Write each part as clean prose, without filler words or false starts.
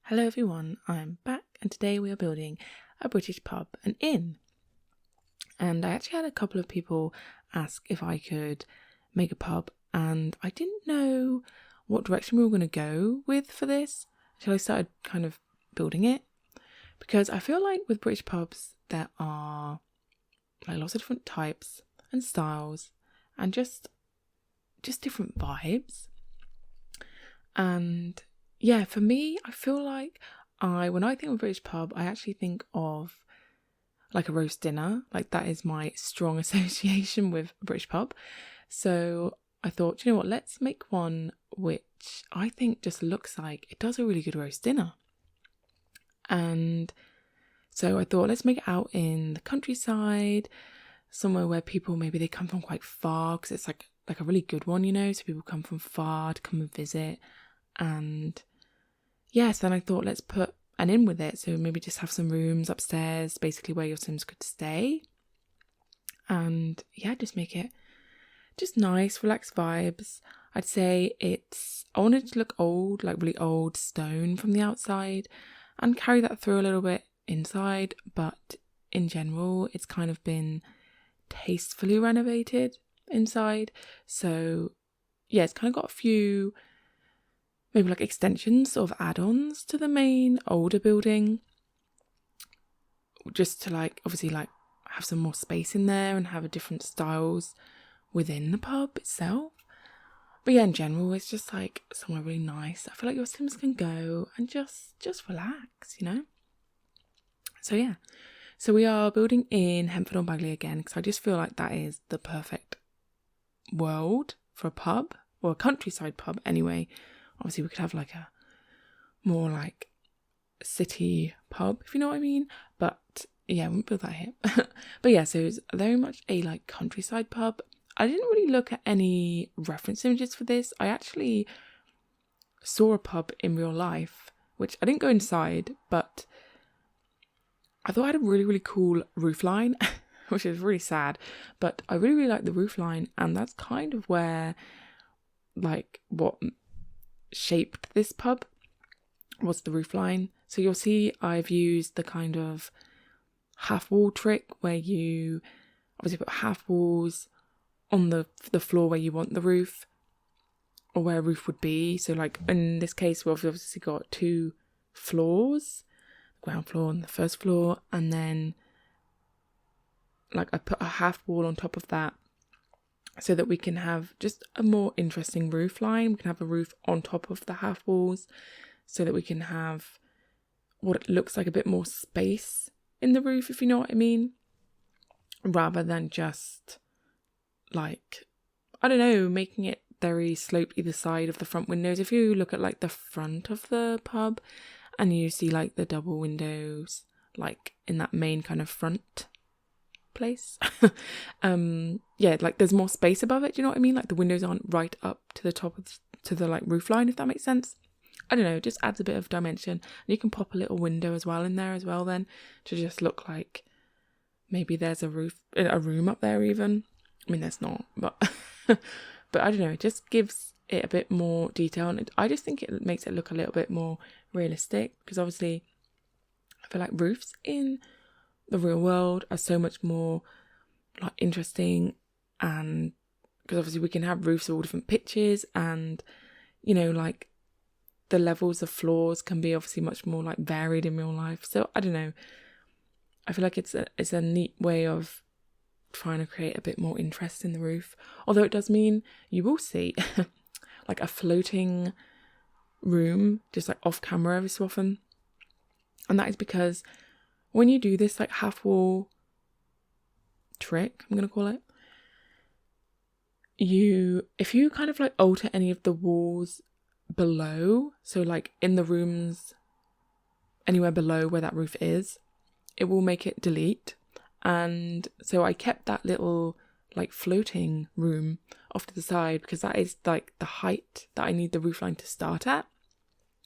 Hello everyone, I'm back and today we are building a British pub, an inn. And I actually had a couple of people ask if I could make a pub and I didn't know what direction we were going to go with for this until I started kind of building it. Because I feel like with British pubs there are like lots of different types and styles and just different vibes. And yeah, for me, I feel like when I think of a British pub, I actually think of like a roast dinner. Like that is my strong association with a British pub. So I thought, you know what, let's make one which I think just looks like it does a really good roast dinner. And so I thought, let's make it out in the countryside, somewhere where people, maybe they come from quite far, because it's like a really good one, you know, so people come from far to come and visit. And yes, then I thought let's put an inn with it. So maybe just have some rooms upstairs, basically where your Sims could stay. And yeah, just make it just nice, relaxed vibes. I'd say I wanted it to look old, like really old stone from the outside and carry that through a little bit inside. But in general, it's kind of been tastefully renovated inside. So yeah, it's kind of got a few maybe like extensions of add-ons to the main older building, just to like obviously like have some more space in there and have a different styles within the pub itself. But yeah, in general, it's just like somewhere really nice. I feel like your Sims can go and just relax, you know. So yeah, so we are building in Henford-on-Bagley again because I just feel like that is the perfect world for a pub, or a countryside pub anyway. Obviously, we could have like a more like city pub, if you know what I mean. But yeah, I wouldn't build that here. But yeah, so it's very much a like countryside pub. I didn't really look at any reference images for this. I actually saw a pub in real life, which I didn't go inside, but I thought it had a really, really cool roof line, which is really sad. But I really, really like the roof line, and that's kind of where like what shaped this pub was the roof line. So you'll see I've used the kind of half wall trick where you obviously put half walls on the floor where you want the roof, or where a roof would be. So like in this case, we've obviously got two floors, ground floor and the first floor, and then like I put a half wall on top of that so that we can have just a more interesting roof line. We can have a roof on top of the half walls so that we can have what it looks like a bit more space in the roof, if you know what I mean, rather than just like, I don't know, making it very sloped either side of the front windows. If you look at like the front of the pub and you see like the double windows like in that main kind of front place, yeah, like there's more space above it, do you know what I mean? Like the windows aren't right up to the top of to the like roof line, if that makes sense. I don't know, it just adds a bit of dimension. And you can pop a little window as well in there as well then, to just look like maybe there's a room up there even. I mean, there's not, but but I don't know, it just gives it a bit more detail, and I just think it makes it look a little bit more realistic, because obviously I feel like roofs in the real world are so much more like interesting, and because obviously we can have roofs of all different pitches, and you know, like the levels of floors can be obviously much more like varied in real life. So I don't know, I feel like it's a neat way of trying to create a bit more interest in the roof, although it does mean you will see like a floating room just like off camera every so often, and that is because when you do this like half wall trick, I'm gonna call it, if you kind of like alter any of the walls below, so like in the rooms anywhere below where that roof is, it will make it delete. And so I kept that little like floating room off to the side because that is like the height that I need the roofline to start at,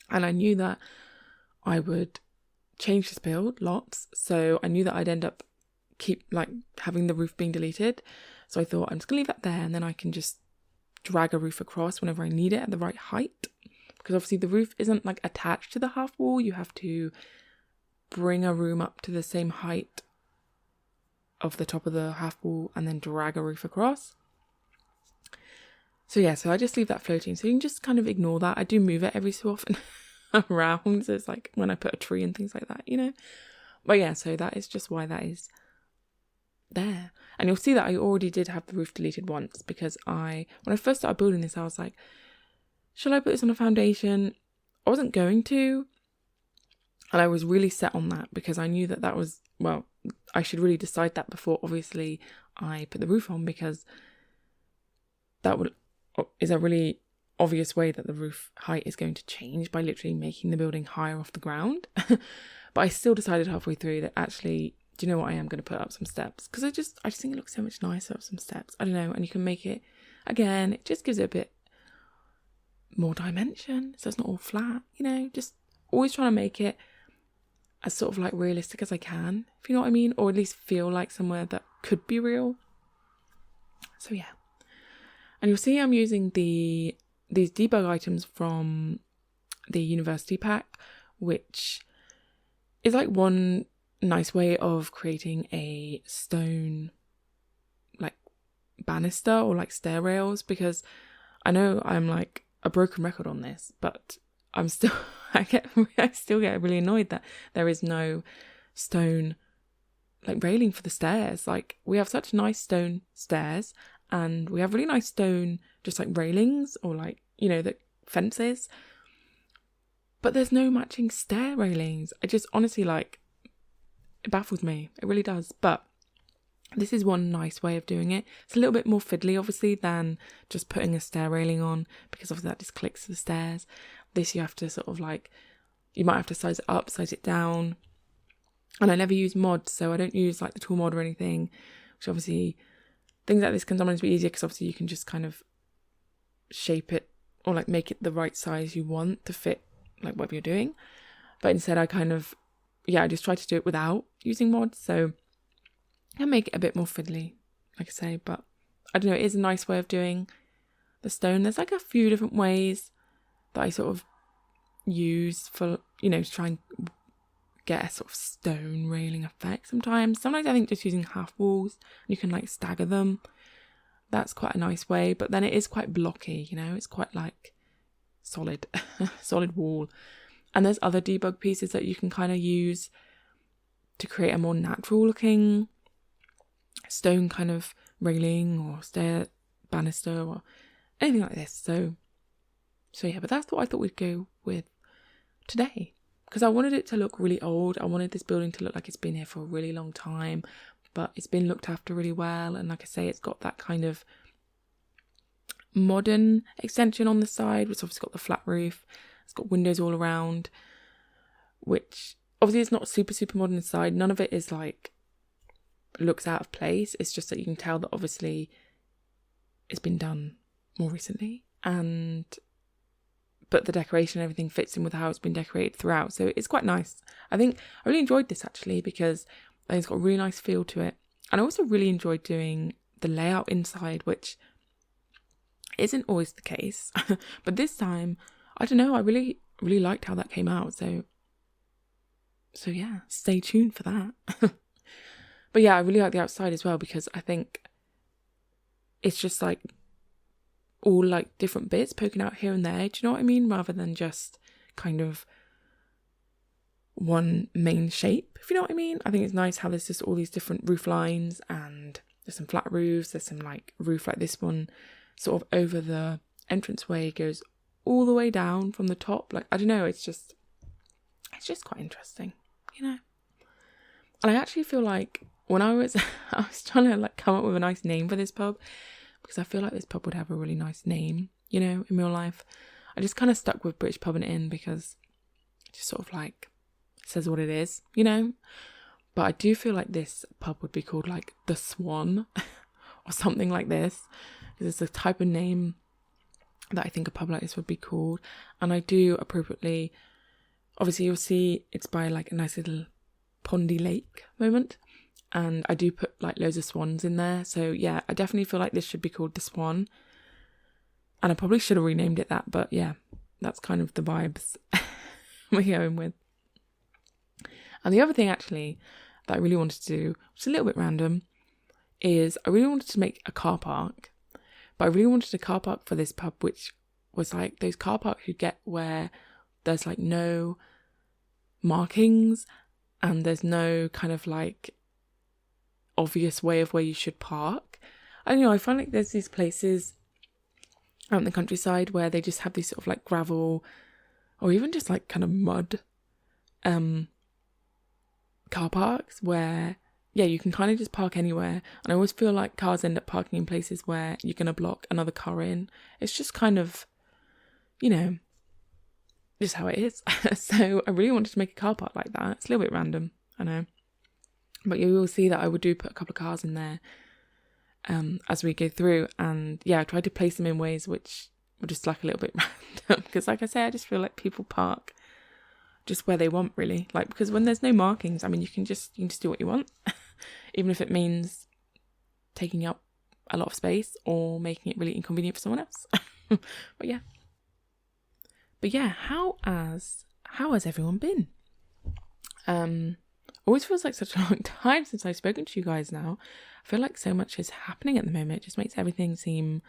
and I knew that I would change this build lots, so I knew that I'd end up keep like having the roof being deleted. So I thought I'm just gonna leave that there, and then I can just drag a roof across whenever I need it at the right height, because obviously the roof isn't like attached to the half wall. You have to bring a room up to the same height of the top of the half wall and then drag a roof across. So yeah, so I just leave that floating. So you can just kind of ignore that. I do move it every so often around. So it's like when I put a tree and things like that, you know. But yeah, so that is just why that is there. And you'll see that I already did have the roof deleted once, because when I first started building this, I was like, should I put this on a foundation? I wasn't going to. And I was really set on that because I knew that was, well, I should really decide that before obviously I put the roof on, because that is a really obvious way that the roof height is going to change by literally making the building higher off the ground. But I still decided halfway through that actually, do you know what, I am going to put up some steps, because I just think it looks so much nicer up some steps. I don't know, and you can make it, again, it just gives it a bit more dimension, so it's not all flat, you know, just always trying to make it as sort of like realistic as I can, if you know what I mean, or at least feel like somewhere that could be real. So yeah, and you'll see I'm using these debug items from the university pack, which is like one nice way of creating a stone like banister or like stair rails, because I know I'm like a broken record on this, but I still get really annoyed that there is no stone like railing for the stairs. Like, we have such nice stone stairs and we have really nice stone just like railings or like, you know, the fences, but there's no matching stair railings. I just honestly, like, it baffles me. It really does. But this is one nice way of doing it. It's a little bit more fiddly, obviously, than just putting a stair railing on, because obviously that just clicks the stairs. This you have to sort of like, you might have to size it up, size it down. And I never use mods, so I don't use like the tool mod or anything, which obviously things like this can sometimes be easier, because obviously you can just kind of shape it or like make it the right size you want to fit like whatever you're doing. But instead I just try to do it without using mods, so I make it a bit more fiddly, like I say. But I don't know, it is a nice way of doing the stone. There's like a few different ways that I sort of use for, you know, to try and get a sort of stone railing effect sometimes. Sometimes I think just using half walls, you can like stagger them. That's quite a nice way, but then it is quite blocky, you know, it's quite like solid wall. And there's other debug pieces that you can kind of use to create a more natural looking stone kind of railing or stair banister or anything like this. So yeah, but that's what I thought we'd go with today, because I wanted it to look really old. I wanted this building to look like it's been here for a really long time, but it's been looked after really well. And like I say, it's got that kind of modern extension on the side, which obviously got the flat roof. It's got windows all around, which obviously is not super modern inside. None of it is like looks out of place. It's just that you can tell that obviously it's been done more recently, but the decoration and everything fits in with how it's been decorated throughout. So it's quite nice. I think I really enjoyed this actually, because I think it's got a really nice feel to it. And I also really enjoyed doing the layout inside, which isn't always the case. But this time, I don't know, I really liked how that came out. So yeah, stay tuned for that. But yeah, I really like the outside as well, because I think it's just like all like different bits poking out here and there, do you know what I mean? Rather than just kind of one main shape, if you know what I mean. I think it's nice how there's just all these different roof lines, and there's some flat roofs, there's some like roof like this one sort of over the entranceway, goes all the way down from the top. Like, I don't know, it's just quite interesting, you know. And I actually feel like when I was trying to like come up with a nice name for this pub, because I feel like this pub would have a really nice name, you know, in real life. I just kind of stuck with British Pub and Inn, because it just sort of like says what it is, you know. But I do feel like this pub would be called like the Swan or something like this, because it's the type of name that I think a pub like this would be called. And I do appropriately, obviously you'll see it's by like a nice little pondy lake moment, and I do put like loads of swans in there. So yeah, I definitely feel like this should be called the Swan, and I probably should have renamed it that, but yeah, that's kind of the vibes we're going with. And the other thing actually that I really wanted to do, which is a little bit random, is I really wanted to make a car park. But I really wanted a car park for this pub, which was like those car parks you get where there's like no markings and there's no kind of like obvious way of where you should park. And I find like there's these places out in the countryside where they just have these sort of like gravel or even just like kind of mud car parks where you can kind of just park anywhere. And I always feel like cars end up parking in places where you're going to block another car in. It's just kind of, just how it is. So I really wanted to make a car park like that. It's a little bit random, I know. But you will see that I do put a couple of cars in there as we go through. And I tried to place them in ways which were just like a little bit random. Because like I say, I just feel like people park just where they want, really. Like, because when there's no markings, I mean, you can just do what you want. Even if it means taking up a lot of space or making it really inconvenient for someone else. But how has everyone been? Always feels like such a long time since I've spoken to you guys now. I feel like so much is happening at the moment. It just makes everything seem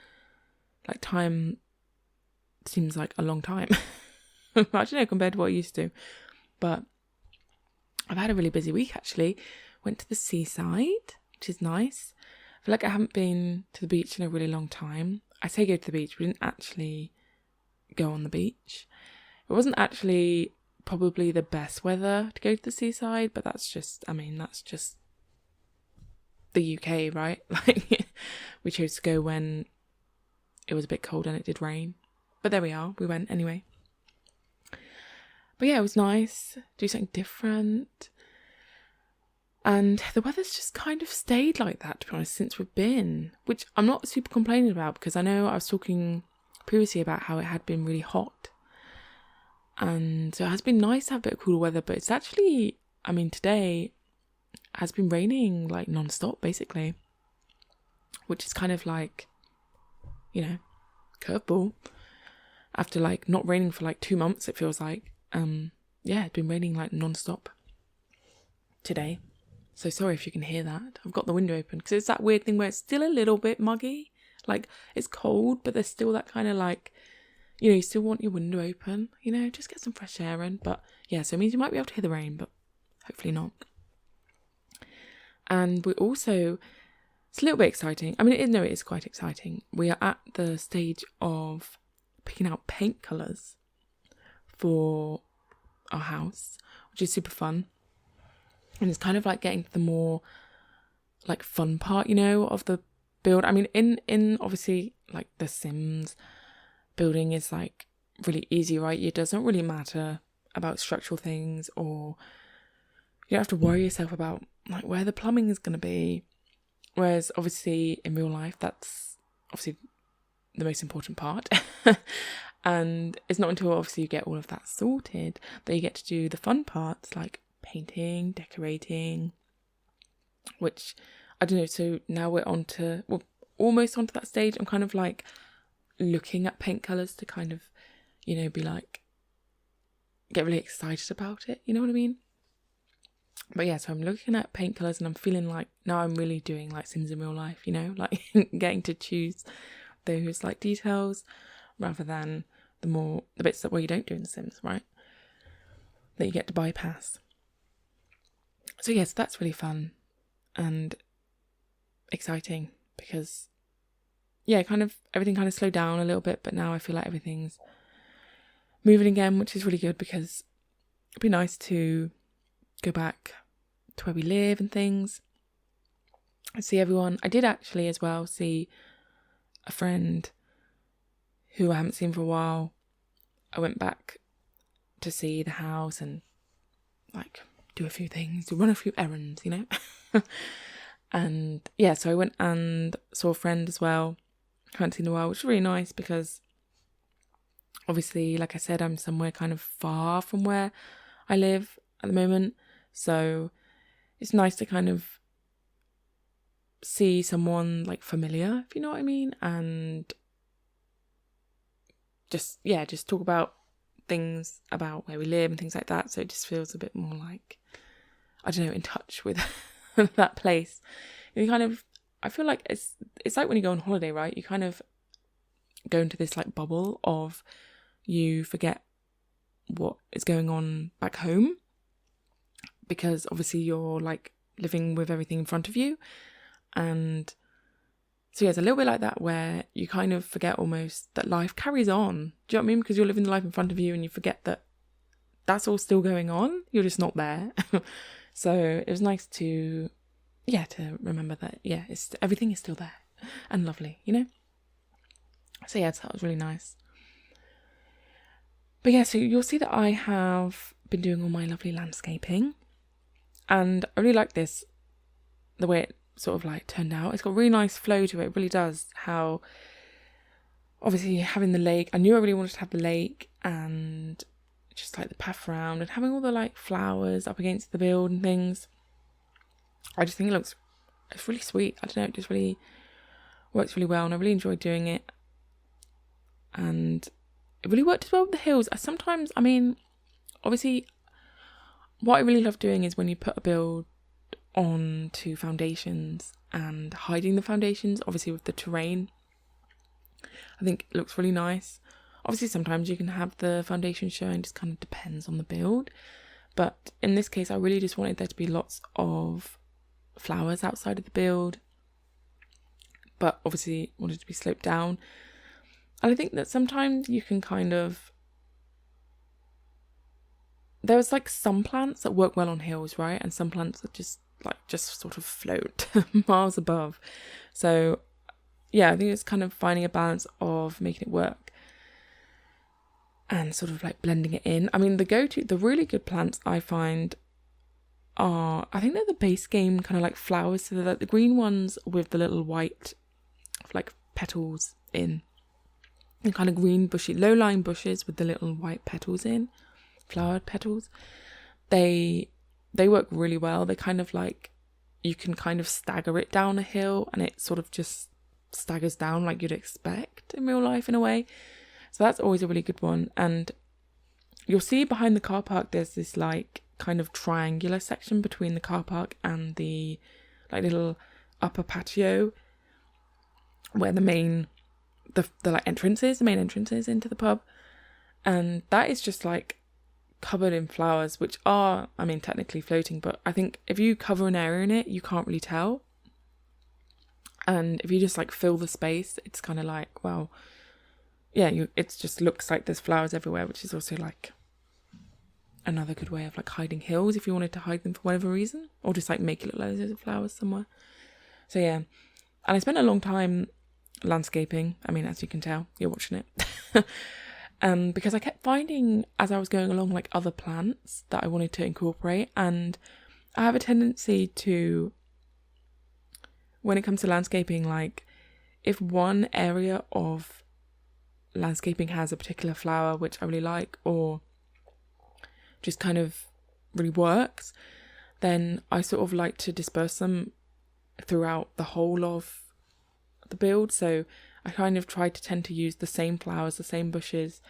like time seems like a long time. I don't know, compared to what I used to. But I've had a really busy week, actually. Went to the seaside, which is nice. I feel like I haven't been to the beach in a really long time. I say go to the beach, we didn't actually go on the beach. It wasn't actually probably the best weather to go to the seaside, but that's just the UK, right? Like, we chose to go when it was a bit cold and it did rain. But there we are, we went anyway. But it was nice, do something different. And the weather's just kind of stayed like that, to be honest, since we've been, which I'm not super complaining about, because I know I was talking previously about how it had been really hot. And so it has been nice to have a bit of cooler weather, but it's actually, I mean, today has been raining like non-stop, basically, which is kind of like, curveball. After like not raining for like 2 months, it feels like. It's been raining like non-stop today. So sorry if you can hear that. I've got the window open because it's that weird thing where it's still a little bit muggy. Like, it's cold, but there's still that kind of like, you still want your window open, just get some fresh air in. But so it means you might be able to hear the rain, but hopefully not. And we're also, it's a little bit exciting. I mean, it is quite exciting. We are at the stage of picking out paint colours for our house, which is super fun. And it's kind of like getting to the more like fun part, of the build. I mean, in obviously like The Sims, building is like really easy, right? It doesn't really matter about structural things, or you don't have to worry yourself about like where the plumbing is going to be. Whereas obviously in real life, that's obviously the most important part. And it's not until obviously you get all of that sorted that you get to do the fun parts like painting, decorating, which I don't know. So now we're almost onto that stage. I'm kind of like looking at paint colours to kind of, be like, get really excited about it. You know what I mean? But so I'm looking at paint colours and I'm feeling like now I'm really doing like Sims in real life, like getting to choose those like details rather than the bits that you don't do in The Sims, right? That you get to bypass. So yes, that's really fun and exciting because everything kind of slowed down a little bit, but now I feel like everything's moving again, which is really good because it'd be nice to go back to where we live and things and see everyone. I did actually as well see a friend who I haven't seen for a while. I went back to see the house and like do a few things, to run a few errands, And so I went and saw a friend as well. I hadn't seen in a while, which was really nice because obviously, like I said, I'm somewhere kind of far from where I live at the moment. So it's nice to kind of see someone like familiar, if you know what I mean, and just talk about things about where we live and things like that. So it just feels a bit more like, I don't know, in touch with that place. You kind of, I feel like it's like when you go on holiday, right? You kind of go into this like bubble of you forget what is going on back home, because obviously you're like living with everything in front of you. And so yeah, it's a little bit like that, where you kind of forget almost that life carries on. Do you know what I mean? Because you're living the life in front of you and you forget that that's all still going on. You're just not there. So it was nice to remember that, everything is still there and lovely, you know? So yeah, that was really nice. But yeah, so you'll see that I have been doing all my lovely landscaping, and I really like this, the way it sort of like turned out. It's got a really nice flow to it. It really does. How obviously having the lake, I knew I really wanted to have the lake and just like the path around and having all the like flowers up against the build and things. I just think it's really sweet. I don't know, it just really works really well, and I really enjoyed doing it. And it really worked as well with the hills. Obviously what I really love doing is when you put a build onto foundations and hiding the foundations, obviously with the terrain. I think it looks really nice. Obviously sometimes you can have the foundation showing, just kind of depends on the build. But in this case, I really just wanted there to be lots of flowers outside of the build, but obviously wanted to be sloped down. And I think that sometimes you can there's like some plants that work well on hills, right? And some plants that just sort of float miles above. So yeah, I think it's kind of finding a balance of making it work and sort of like blending it in. I mean, the really good plants I find are, I think they're the base game kind of like flowers. So they're like the green ones with the little white like petals in, and kind of green bushy, low-lying bushes with the little white petals in, flowered petals. They work really well. They kind of like, you can kind of stagger it down a hill and it sort of just staggers down like you'd expect in real life in a way. So that's always a really good one. And you'll see behind the car park there's this like kind of triangular section between the car park and the like little upper patio where the main entrance is into the pub. And that is just like covered in flowers, which are, I mean, technically floating, but I think if you cover an area in it, you can't really tell. And if you just like fill the space, it's kind of like, well, yeah, it just looks like there's flowers everywhere, which is also like another good way of like hiding hills if you wanted to hide them for whatever reason, or just like make it look like there's flowers somewhere. So yeah, and I spent a long time landscaping. I mean, as you can tell, you're watching it. Because I kept finding as I was going along like other plants that I wanted to incorporate, and I have a tendency to, when it comes to landscaping, like if one area of landscaping has a particular flower which I really like or just kind of really works, then I sort of like to disperse them throughout the whole of the build. So I kind of try to tend to use the same flowers, the same bushes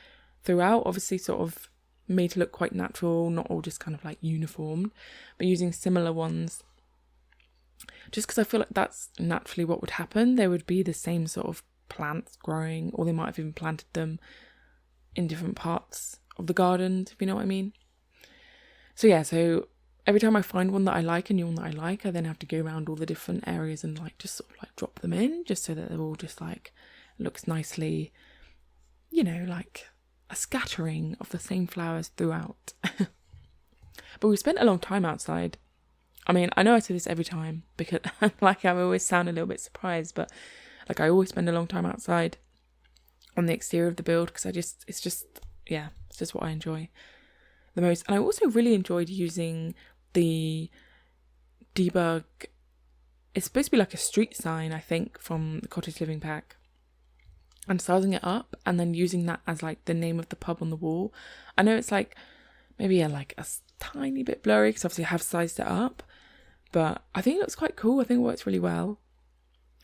throughout, obviously sort of made to look quite natural, not all just kind of like uniformed, but using similar ones just because I feel like that's naturally what would happen. There would be the same sort of plants growing, or they might have even planted them in different parts of the garden, if you know what I mean. So yeah, so every time I find one that I like, a new one that I like, I then have to go around all the different areas and like just sort of like drop them in, just so that they're all just like looks nicely, you know, like a scattering of the same flowers throughout. But we spent a long time outside. I mean, I know I say this every time because like I always sound a little bit surprised, but like I always spend a long time outside on the exterior of the build because it's just what I enjoy the most. And I also really enjoyed using the debug. It's supposed to be like a street sign, I think, from the cottage living pack, and sizing it up and then using that as like the name of the pub on the wall. I know it's like maybe a tiny bit blurry because obviously I have sized it up, but I think it looks quite cool. I think it works really well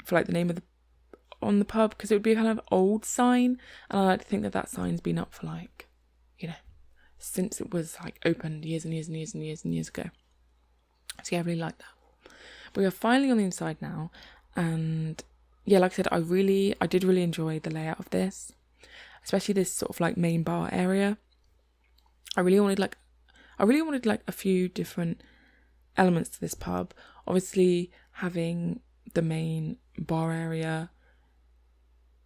for like the name of the pub, because it would be a kind of old sign, and I like to think that sign's been up for like, you know, since it was like opened years and years and years and years and years ago. So yeah, I really like that. But we are finally on the inside now, and yeah, like I said, I did really enjoy the layout of this, especially this sort of like main bar area. I really wanted like a few different elements to this pub. Obviously, having the main bar area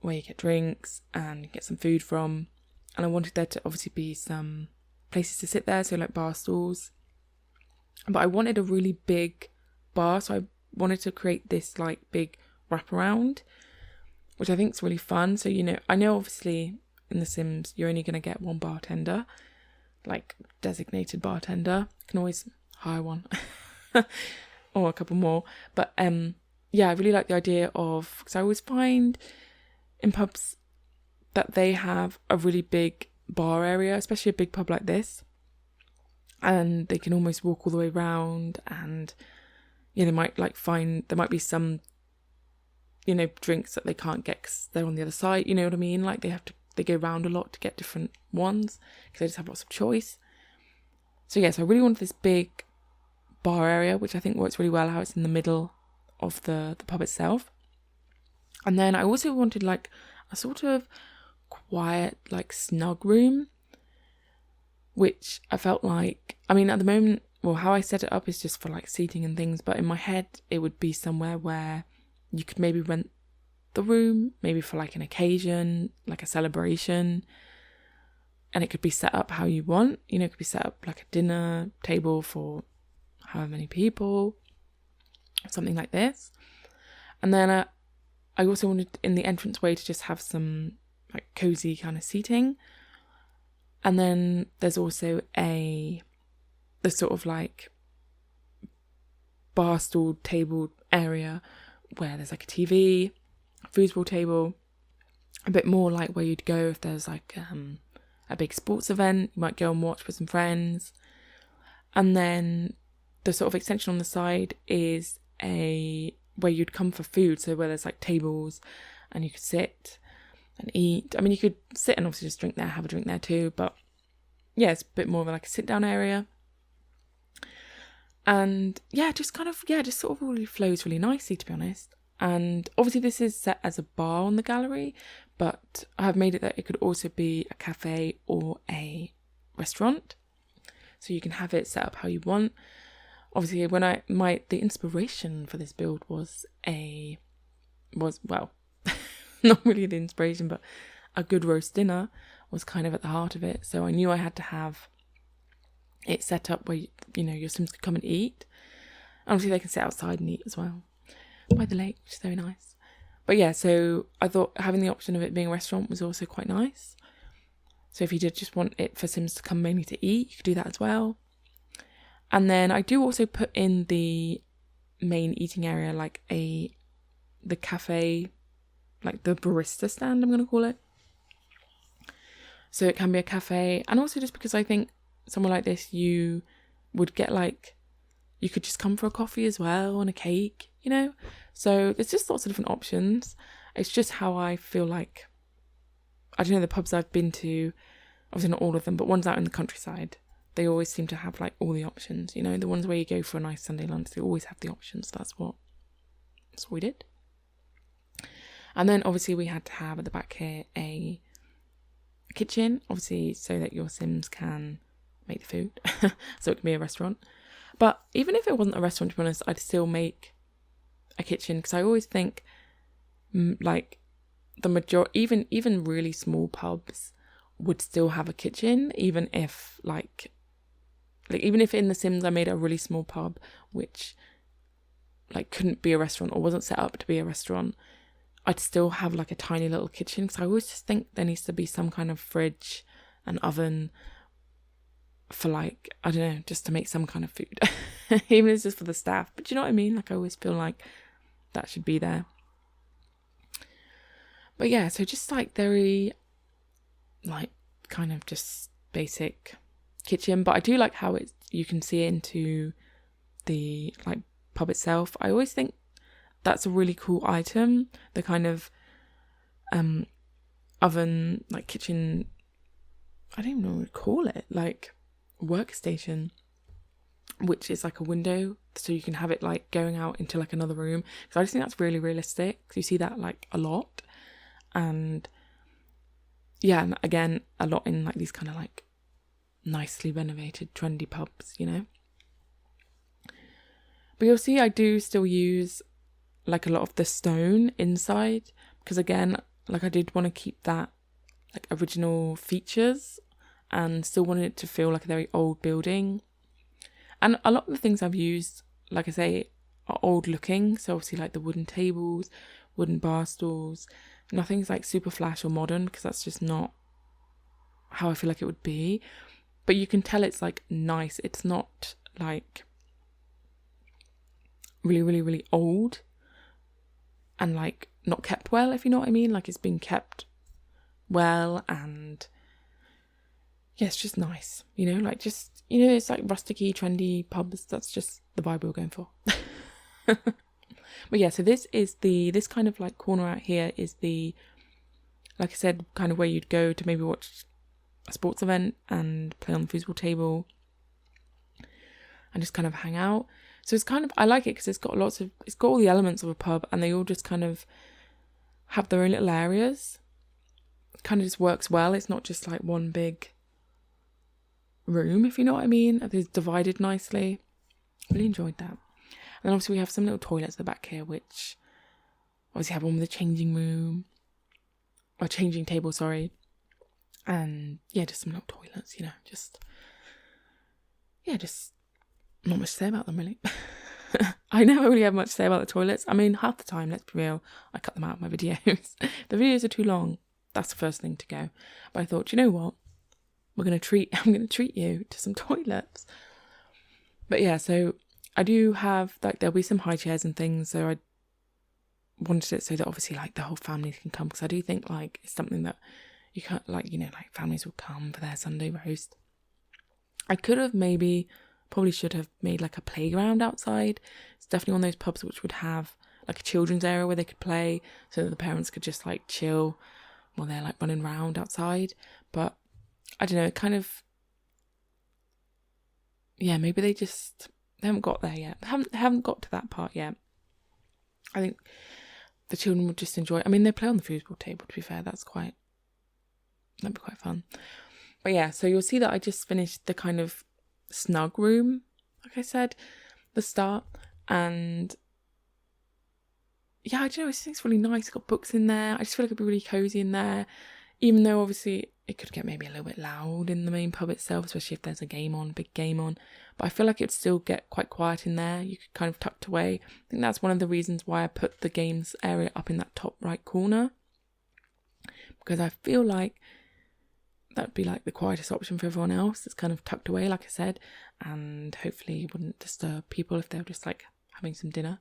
where you get drinks and get some food from, and I wanted there to obviously be some places to sit there, so like bar stools. But I wanted a really big bar, so I wanted to create this like big wraparound, which I think is really fun. So, I know obviously in The Sims you're only going to get one bartender, like designated bartender. You can always hire one or a couple more. But yeah, I really like the idea of, because I always find in pubs that they have a really big bar area, especially a big pub like this, and they can almost walk all the way around, and they might there might be some drinks that they can't get because they're on the other side, you know what I mean, like they go around a lot to get different ones because they just have lots of choice. So yes, I really wanted this big bar area, which I think works really well how it's in the middle of the pub itself. And then I also wanted like a sort of quiet, like snug room, which I felt like, I mean, at the moment, well, how I set it up is just for like seating and things, but in my head it would be somewhere where you could maybe rent the room, maybe for like an occasion, like a celebration, and it could be set up how you want. It could be set up like a dinner table for however many people, something like this. And then I also wanted in the entranceway to just have some like cozy kind of seating. And then there's also the sort of like bar stool table area where there's like a TV, a foosball table, a bit more like where you'd go if there's like a big sports event. You might go and watch with some friends. And then the sort of extension on the side is where you'd come for food, so where there's like tables and you could sit and eat. I mean, you could sit and obviously just drink there, have a drink there too, but yeah, it's a bit more of like a sit down area. And yeah, just sort of really flows really nicely, to be honest. And obviously this is set as a bar on the gallery, but I have made it that it could also be a cafe or a restaurant, so you can have it set up how you want. Obviously, the inspiration for this build was not really the inspiration, but a good roast dinner was kind of at the heart of it. So I knew I had to have it set up where your Sims could come and eat. Obviously, they can sit outside and eat as well by the lake, which is very nice. But yeah, so I thought having the option of it being a restaurant was also quite nice. So if you did just want it for Sims to come mainly to eat, you could do that as well. And then I do also put in the main eating area like the cafe, like the barista stand, I'm going to call it. So it can be a cafe, and also just because I think somewhere like this you would get you could just come for a coffee as well and a cake, So there's just lots of different options. It's just how I feel like, I don't know, the pubs I've been to, obviously not all of them, but ones out in the countryside, they always seem to have like all the options, the ones where you go for a nice Sunday lunch, they always have the options. That's what we did. And then obviously we had to have at the back here a kitchen, obviously so that your Sims can make the food, so it can be a restaurant. But even if it wasn't a restaurant, to be honest, I'd still make a kitchen, because I always think like the majority, even really small pubs would still have a kitchen, even if even if in The Sims I made a really small pub which like couldn't be a restaurant or wasn't set up to be a restaurant, I'd still have like a tiny little kitchen, because I always just think there needs to be some kind of fridge and oven for like, I don't know, just to make some kind of food, even if it's just for the staff. But do you know what I mean? Like I always feel like that should be there. But yeah, so just like very like kind of just basic kitchen, but I do like how you can see into the like pub itself. I always think that's a really cool item, the kind of oven, like kitchen I don't even know what to call it, like workstation, which is like a window, so you can have it like going out into like another room. So I just think that's really realistic, because you see that like a lot. And yeah, and again, a lot in like these kind of like nicely renovated trendy pubs, you know. But you'll see I do still use like a lot of the stone inside, because again, like I did want to keep that like original features and still wanted it to feel like a very old building. And a lot of the things I've used, like I say, are old looking. So obviously like the wooden tables, wooden bar stools. Nothing's like super flash or modern, because that's just not how I feel like it would be. But you can tell it's like nice. It's not like really, really, really old and like not kept well, if you know what I mean. Like it's been kept well, and yeah, it's just nice, you know, like just, you know, it's like rusticy, trendy pubs. That's just the vibe we were going for. But yeah, so this kind of like corner out here is the, like I said, kind of where you'd go to maybe watch a sports event and play on the foosball table and just kind of hang out. So it's kind of, I like it because it's got all the elements of a pub, and they all just kind of have their own little areas. It kind of just works well. It's not just like one big room, if you know what I mean. It's divided nicely. Really enjoyed that. And then obviously we have some little toilets at the back here, which obviously have one with a changing room, or changing table, sorry. And yeah, just some little toilets, you know, just not much to say about them, really. I never really have much to say about the toilets. I mean, half the time, let's be real, I cut them out of my videos. The videos are too long. That's the first thing to go. But I thought, you know what? I'm going to treat you to some toilets. But yeah, so I do have, like, there'll be some high chairs and things. So I wanted it so that obviously, like, the whole family can come. Because I do think, like, it's something that you can't, like, you know, like, families will come for their Sunday roast. I probably should have made, like, a playground outside. It's definitely one of those pubs which would have, like, a children's area where they could play. So that the parents could just, like, chill while they're, like, running around outside. But I don't know, it kind of, yeah, maybe they haven't got there yet. They haven't got to that part yet. I think the children would just enjoy it. I mean, they play on the foosball table, to be fair. That'd be quite fun. But yeah, so you'll see that I just finished the kind of snug room, like I said, the start. And yeah, I don't know, I just think it's really nice. It's got books in there. I just feel like it'd be really cozy in there. Even though obviously it could get maybe a little bit loud in the main pub itself, especially if there's a big game on. But I feel like it'd still get quite quiet in there. You could kind of tucked away. I think that's one of the reasons why I put the games area up in that top right corner. Because I feel like that would be like the quietest option for everyone else. It's kind of tucked away, like I said. And hopefully it wouldn't disturb people if they're just like having some dinner.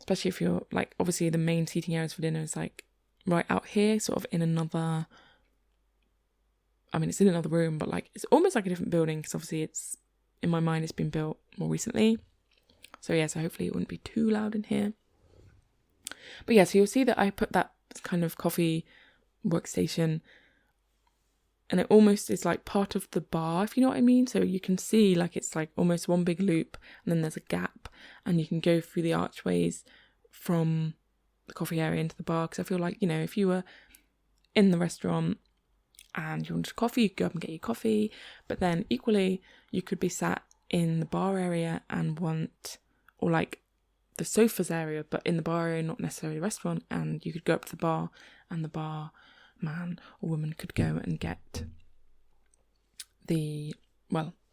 Especially if you're like, obviously the main seating areas for dinner is like right out here, sort of in another, I mean, it's in another room, but like, it's almost like a different building, because obviously it's, in my mind, it's been built more recently. So yeah, so hopefully it wouldn't be too loud in here. But yeah, so you'll see that I put that kind of coffee workstation, and it almost is like part of the bar, if you know what I mean. So you can see like it's like almost one big loop, and then there's a gap, and you can go through the archways from the coffee area into the bar. Because I feel like, you know, if you were in the restaurant and you wanted coffee, you could go up and get your coffee. But then equally, you could be sat in the bar area and or like the sofas area, but in the bar area, not necessarily a restaurant. And you could go up to the bar, and the bar man or woman could go and get a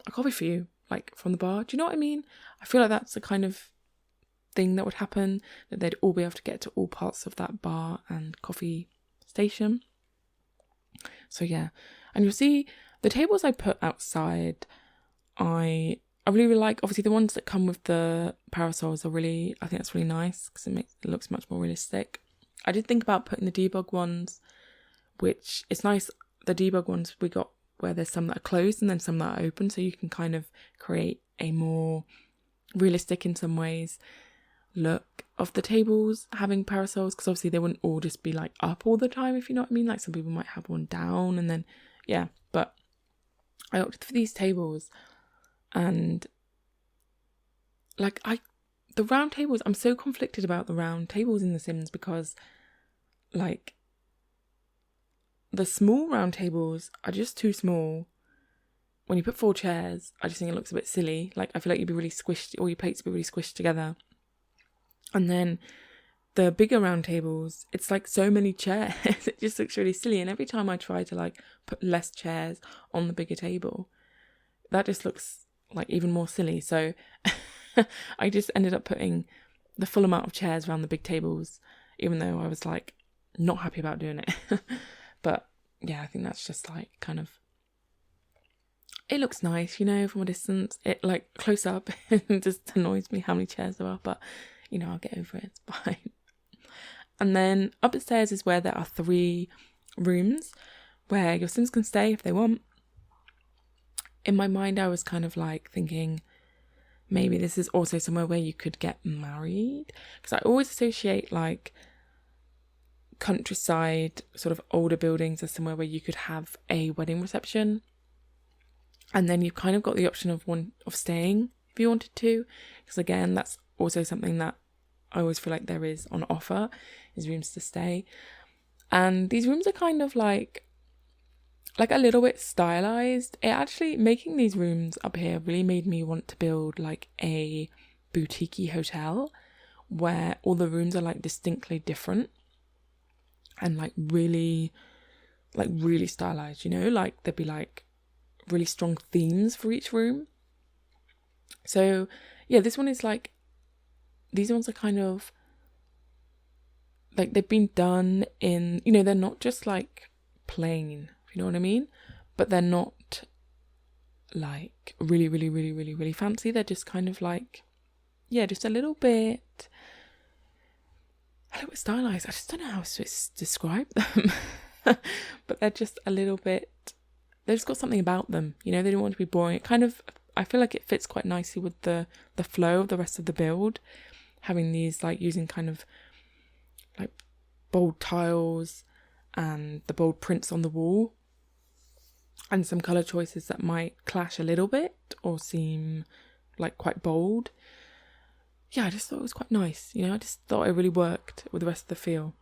coffee for you, like from the bar. Do you know what I mean? I feel like that's the kind of thing that would happen, that they'd all be able to get to all parts of that bar and coffee station. So yeah, and you'll see the tables I put outside, I really like. Obviously the ones that come with the parasols I think that's really nice, because it looks much more realistic. I did think about putting the debug ones, which is nice. The debug ones we got where there's some that are closed and then some that are open, so you can kind of create a more realistic in some ways look of the tables having parasols, because obviously they wouldn't all just be like up all the time, if you know what I mean. Like some people might have one down, and then yeah, but I opted for these tables, and like the round tables, I'm so conflicted about the round tables in The Sims, because like the small round tables are just too small. When you put 4 chairs, I just think it looks a bit silly. Like, I feel like you'd be really squished, all your plates would be really squished together. And then the bigger round tables, it's like so many chairs. It just looks really silly. And every time I try to like put less chairs on the bigger table, that just looks like even more silly. So I just ended up putting the full amount of chairs around the big tables, even though I was like not happy about doing it. But yeah, I think that's just like kind of, it looks nice, you know, from a distance. It like close up, it just annoys me how many chairs there are, but you know, I'll get over it, it's fine. And then upstairs is where there are 3 rooms where your Sims can stay if they want. In my mind, I was kind of like thinking maybe this is also somewhere where you could get married, because I always associate like countryside sort of older buildings as somewhere where you could have a wedding reception. And then you've kind of got the option of staying if you wanted to, because again, that's also something that I always feel like there is on offer, is rooms to stay. And these rooms are kind of like a little bit stylized. It actually, making these rooms up here really made me want to build like a boutique-y hotel where all the rooms are like distinctly different and like really stylized, you know, like there'd be like really strong themes for each room. So yeah, this one is like, these ones are kind of like they've been done in, you know, they're not just like plain, if you know what I mean, but they're not like really fancy. They're just kind of like, yeah, just a little bit stylized. I just don't know how to describe them. But they're just a little bit, they've just got something about them, you know. They don't want to be boring. It kind of, I feel like it fits quite nicely with the flow of the rest of the build, having these like using kind of like bold tiles and the bold prints on the wall and some colour choices that might clash a little bit or seem like quite bold. Yeah, I just thought it was quite nice, you know. I just thought it really worked with the rest of the feel.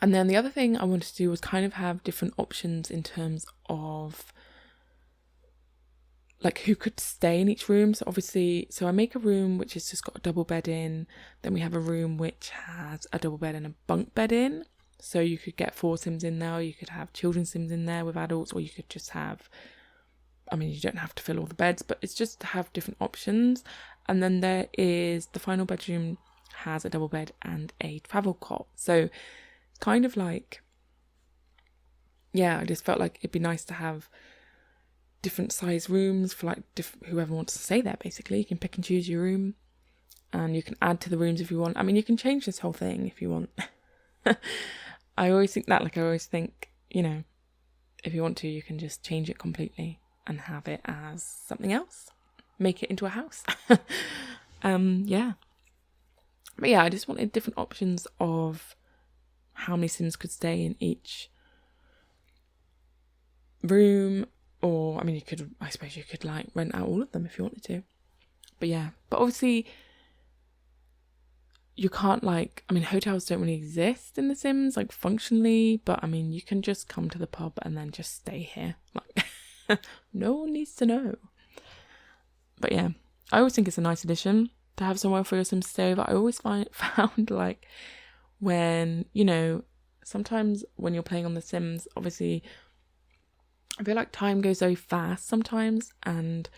And then the other thing I wanted to do was kind of have different options in terms of like who could stay in each room. So obviously, so I make a room which has just got a double bed in. Then we have a room which has a double bed and a bunk bed in. So you could get 4 Sims in there, or you could have children's Sims in there with adults, or you could just have, I mean, you don't have to fill all the beds, but it's just to have different options. And then there is the final bedroom has a double bed and a travel cot. So kind of like, yeah, I just felt like it'd be nice to have different size rooms for like whoever wants to stay there. Basically, you can pick and choose your room, and you can add to the rooms if you want. I mean, you can change this whole thing if you want. I always think that, like, I always think, you know, if you want to, you can just change it completely and have it as something else, make it into a house. Yeah, but yeah, I just wanted different options of how many Sims could stay in each room. Or, I mean, I suppose you could like rent out all of them if you wanted to. But yeah, but obviously you can't like, I mean, hotels don't really exist in The Sims, like functionally, but I mean, you can just come to the pub and then just stay here. Like, no one needs to know. But yeah, I always think it's a nice addition to have somewhere for your Sims to stay over. I always found like when, you know, sometimes when you're playing on The Sims, obviously, I feel like time goes so fast sometimes, and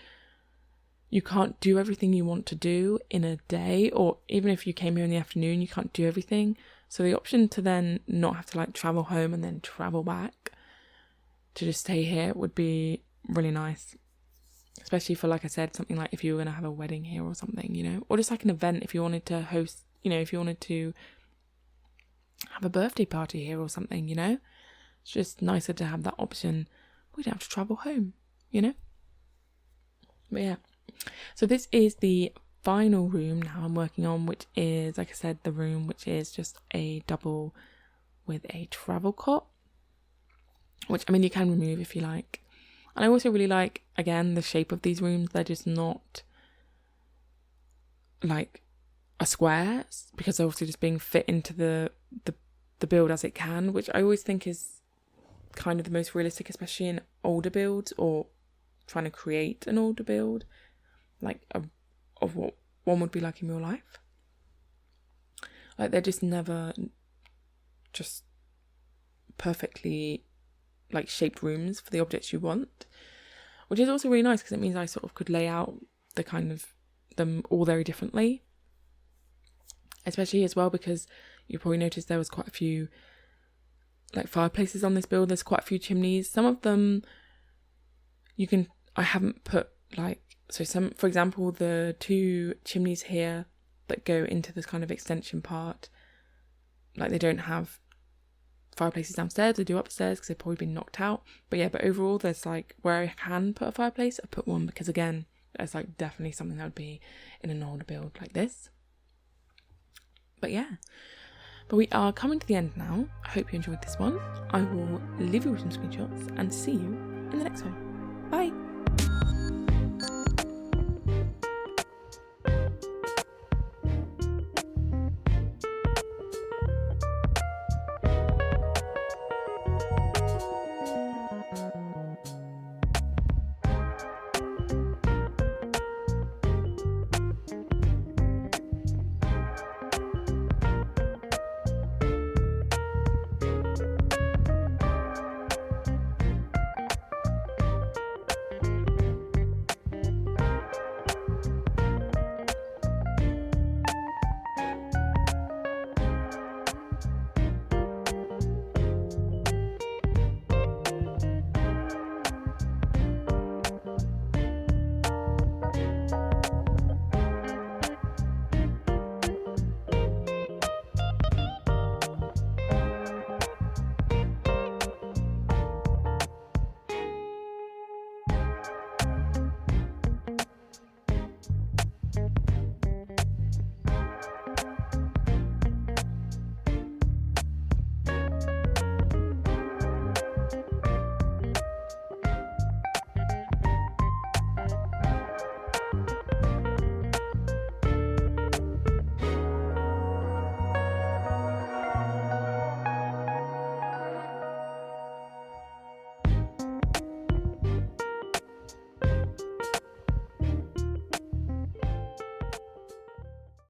you can't do everything you want to do in a day, or even if you came here in the afternoon, you can't do everything. So the option to then not have to like travel home and then travel back to just stay here would be really nice. Especially for, like I said, something like if you were going to have a wedding here or something, you know, or just like an event if you wanted to host, you know, if you wanted to have a birthday party here or something, you know, it's just nicer to have that option. We don't have to travel home, you know. But yeah, so this is the final room now I'm working on, which is, like I said, the room which is just a double with a travel cot, which, I mean, you can remove if you like. And I also really like, again, the shape of these rooms. They're just not like a square, because they're obviously just being fit into the build as it can, which I always think is kind of the most realistic, especially in older builds, or trying to create an older build, like of what one would be like in real life. Like, they're just never just perfectly like shaped rooms for the objects you want, which is also really nice because it means I sort of could lay out the kind of them all very differently, especially as well because you probably noticed there was quite a few like fireplaces on this build. There's quite a few chimneys. Some of them I haven't put like, so some, for example, the 2 chimneys here that go into this kind of extension part, like they don't have fireplaces downstairs. They do upstairs because they've probably been knocked out. But overall there's like, where I can put a fireplace, I put one, because again, there's like definitely something that would be in an older build like this. But we are coming to the end now. I hope you enjoyed this one. I will leave you with some screenshots and see you in the next one.